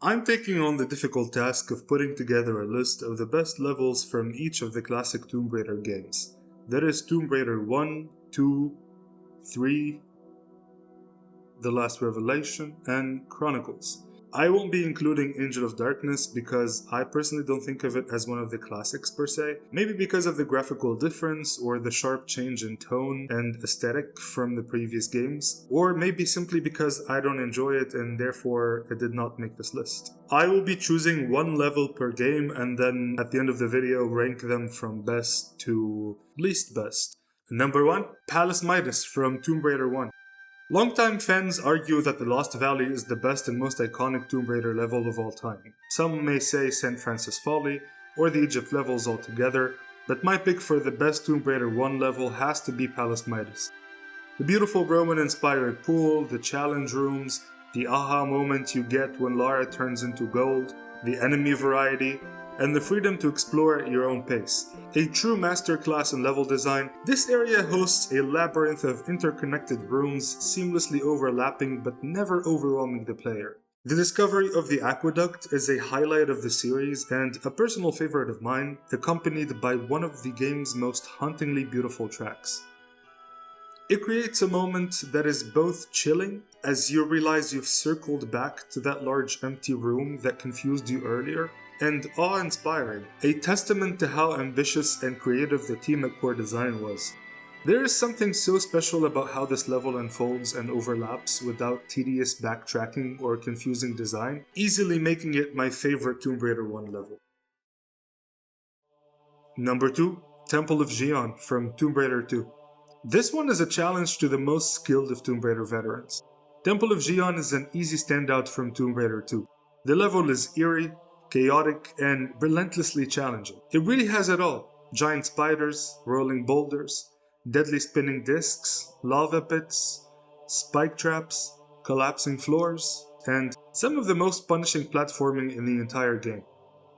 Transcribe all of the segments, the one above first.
I'm taking on the difficult task of putting together a list of the best levels from each of the classic Tomb Raider games. That is Tomb Raider 1, 2, 3, The Last Revelation, and Chronicles. I won't be including Angel of Darkness because I personally don't think of it as one of the classics per se. Maybe because of the graphical difference or the sharp change in tone and aesthetic from the previous games, or maybe simply because I don't enjoy it and therefore it did not make this list. I will be choosing one level per game and then at the end of the video rank them from best to least best. Number 1, Palace Midas from Tomb Raider 1. Longtime fans argue that the Lost Valley is the best and most iconic Tomb Raider level of all time. Some may say St. Francis Folly, or the Egypt levels altogether, but my pick for the best Tomb Raider 1 level has to be Palace Midas. The beautiful Roman-inspired pool, the challenge rooms, the aha moment you get when Lara turns into gold, the enemy variety, and the freedom to explore at your own pace. A true masterclass in level design, this area hosts a labyrinth of interconnected rooms seamlessly overlapping but never overwhelming the player. The discovery of the aqueduct is a highlight of the series and a personal favorite of mine, accompanied by one of the game's most hauntingly beautiful tracks. It creates a moment that is both chilling as you realize you've circled back to that large empty room that confused you earlier, and awe-inspiring, a testament to how ambitious and creative the team at Core Design was. There is something so special about how this level unfolds and overlaps without tedious backtracking or confusing design, easily making it my favorite Tomb Raider 1 level. Number 2, Temple of Xion from Tomb Raider 2. This one is a challenge to the most skilled of Tomb Raider veterans. Temple of Xion is an easy standout from Tomb Raider 2. The level is eerie, chaotic, and relentlessly challenging. It really has it all. Giant spiders, rolling boulders, deadly spinning discs, lava pits, spike traps, collapsing floors, and some of the most punishing platforming in the entire game.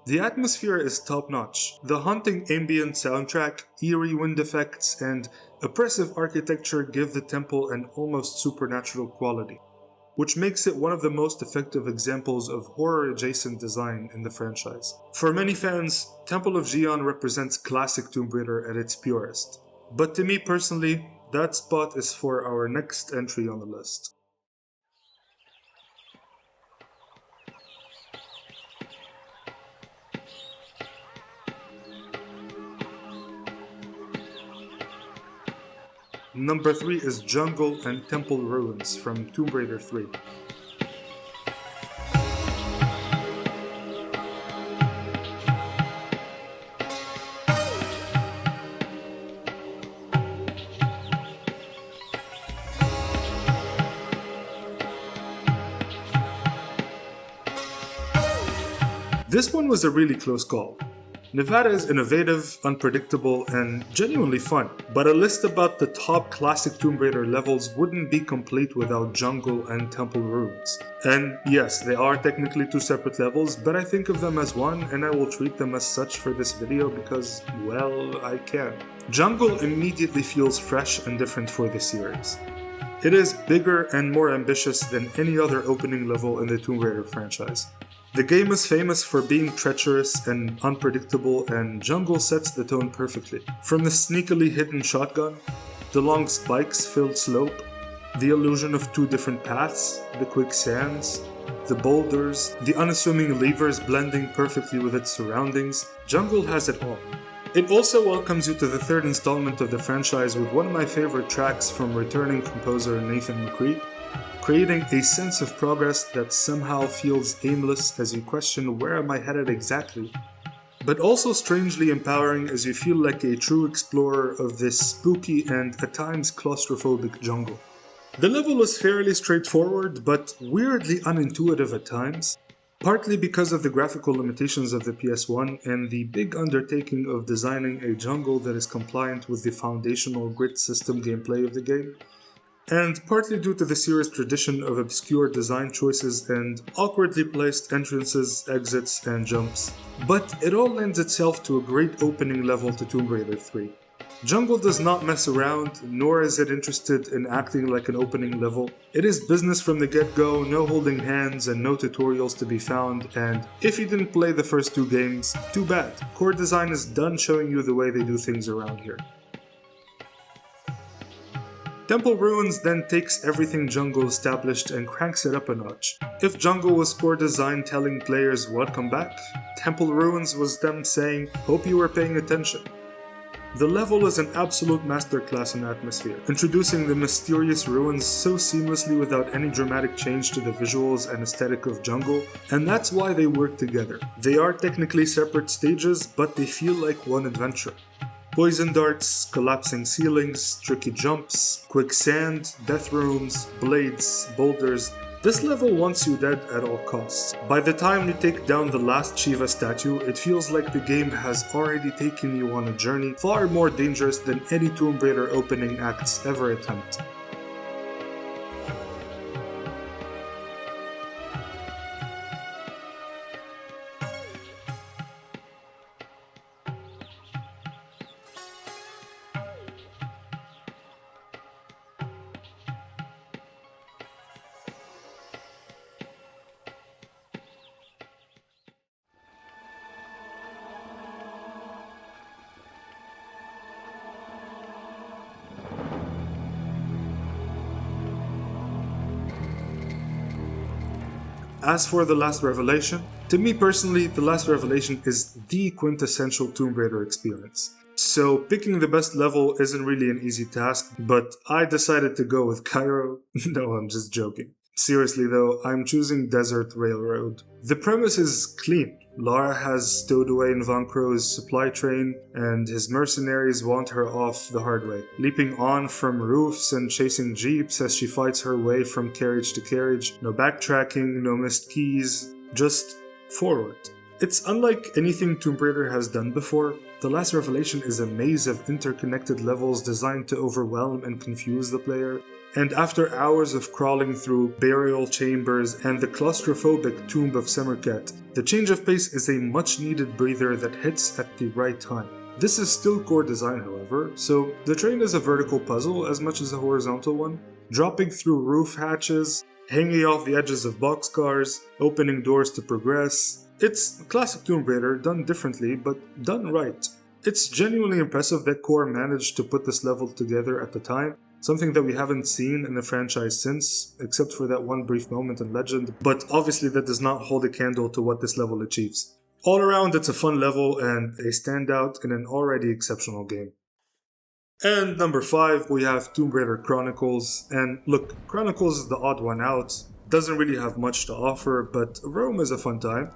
The atmosphere is top-notch. The haunting ambient soundtrack, eerie wind effects, and oppressive architecture give the temple an almost supernatural quality, which makes it one of the most effective examples of horror-adjacent design in the franchise. For many fans, Temple of Xion represents classic Tomb Raider at its purest. But to me personally, that spot is for our next entry on the list. Number 3 is Jungle and Temple Ruins from Tomb Raider 3. This one was a really close call. Nevada is innovative, unpredictable, and genuinely fun, but a list about the top classic Tomb Raider levels wouldn't be complete without Jungle and Temple Ruins. And yes, they are technically two separate levels, but I think of them as one and I will treat them as such for this video because, well, I can. Jungle immediately feels fresh and different for the series. It is bigger and more ambitious than any other opening level in the Tomb Raider franchise. The game is famous for being treacherous and unpredictable, and Jungle sets the tone perfectly. From the sneakily hidden shotgun, the long spikes-filled slope, the illusion of two different paths, the quicksands, the boulders, the unassuming levers blending perfectly with its surroundings, Jungle has it all. It also welcomes you to the third installment of the franchise with one of my favorite tracks from returning composer Nathan McCree, creating a sense of progress that somehow feels aimless as you question where am I headed exactly, but also strangely empowering as you feel like a true explorer of this spooky and at times claustrophobic jungle. The level is fairly straightforward but weirdly unintuitive at times, partly because of the graphical limitations of the PS1 and the big undertaking of designing a jungle that is compliant with the foundational grid system gameplay of the game, and partly due to the series' tradition of obscure design choices and awkwardly placed entrances, exits, and jumps. But it all lends itself to a great opening level to Tomb Raider 3. Jungle does not mess around, nor is it interested in acting like an opening level. It is business from the get-go, no holding hands and no tutorials to be found, and if you didn't play the first 2 games, too bad. Core design is done showing you the way they do things around here. Temple Ruins then takes everything Jungle established and cranks it up a notch. If Jungle was core design telling players welcome back, Temple Ruins was them saying hope you were paying attention. The level is an absolute masterclass in atmosphere, introducing the mysterious ruins so seamlessly without any dramatic change to the visuals and aesthetic of Jungle, and that's why they work together. They are technically separate stages, but they feel like one adventure. Poison darts, collapsing ceilings, tricky jumps, quicksand, death rooms, blades, boulders. This level wants you dead at all costs. By the time you take down the last Shiva statue, it feels like the game has already taken you on a journey far more dangerous than any Tomb Raider opening acts ever attempt. As for The Last Revelation, to me personally, The Last Revelation is the quintessential Tomb Raider experience. So picking the best level isn't really an easy task, but I decided to go with Cairo. No, I'm just joking. Seriously though, I'm choosing Desert Railroad. The premise is clean. Lara has stowed away in Von Crow's supply train, and his mercenaries want her off the hard way, leaping on from roofs and chasing jeeps as she fights her way from carriage to carriage. No backtracking, no missed keys, just forward. It's unlike anything Tomb Raider has done before. The Last Revelation is a maze of interconnected levels designed to overwhelm and confuse the player. And after hours of crawling through burial chambers and the claustrophobic tomb of Semerket, the change of pace is a much needed breather that hits at the right time. This is still core design, however, so the train is a vertical puzzle as much as a horizontal one, dropping through roof hatches, hanging off the edges of boxcars, opening doors to progress. It's classic Tomb Raider done differently, but done right. It's genuinely impressive that Core managed to put this level together at the time, something that we haven't seen in the franchise since, except for that one brief moment in Legend, but obviously that does not hold a candle to what this level achieves. All around, it's a fun level and a standout in an already exceptional game. And number 5, we have Tomb Raider Chronicles, and look, Chronicles is the odd one out, doesn't really have much to offer, but Rome is a fun time.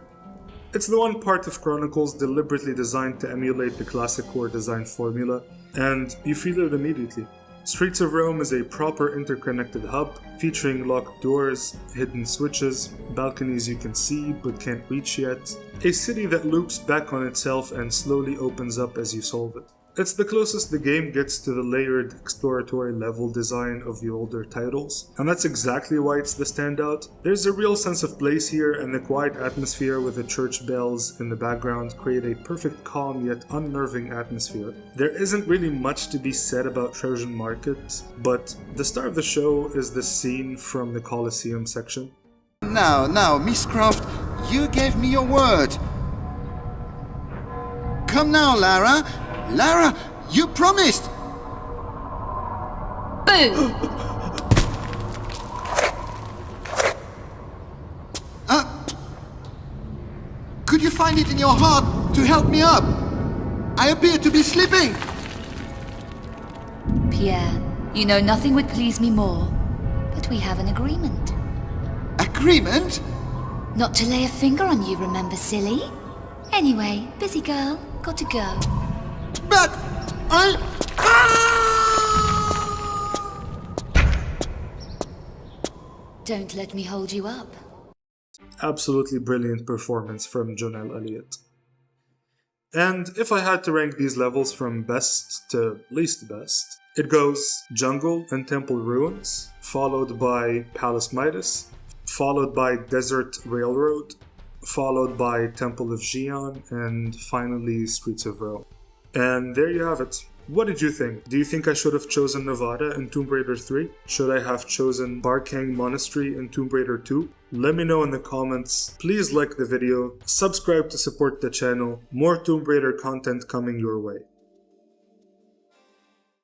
It's the one part of Chronicles deliberately designed to emulate the classic core design formula, and you feel it immediately. Streets of Rome is a proper interconnected hub, featuring locked doors, hidden switches, balconies you can see but can't reach yet, a city that loops back on itself and slowly opens up as you solve it. It's the closest the game gets to the layered exploratory level design of the older titles, and that's exactly why it's the standout. There's a real sense of place here, and the quiet atmosphere with the church bells in the background create a perfect calm yet unnerving atmosphere. There isn't really much to be said about Trojan Market, but the star of the show is the scene from the Colosseum section. Now, Miss Croft, you gave me your word. Come now, Lara. Lara, you promised! Boo! Could you find it in your heart to help me up? I appear to be slipping! Pierre, you know nothing would please me more, but we have an agreement. Agreement? Not to lay a finger on you, remember, silly? Anyway, busy girl, got to go. But Don't let me hold you up. Absolutely brilliant performance from Jonelle Elliott. And if I had to rank these levels from best to least best, it goes Jungle and Temple Ruins, followed by Palace Midas, followed by Desert Railroad, followed by Temple of Xi'an, and finally Streets of Rome. And there you have it. What did you think? Do you think I should have chosen Nevada in Tomb Raider 3? Should I have chosen Barkang Monastery in Tomb Raider 2? Let me know in the comments. Please like the video, subscribe to support the channel, more Tomb Raider content coming your way.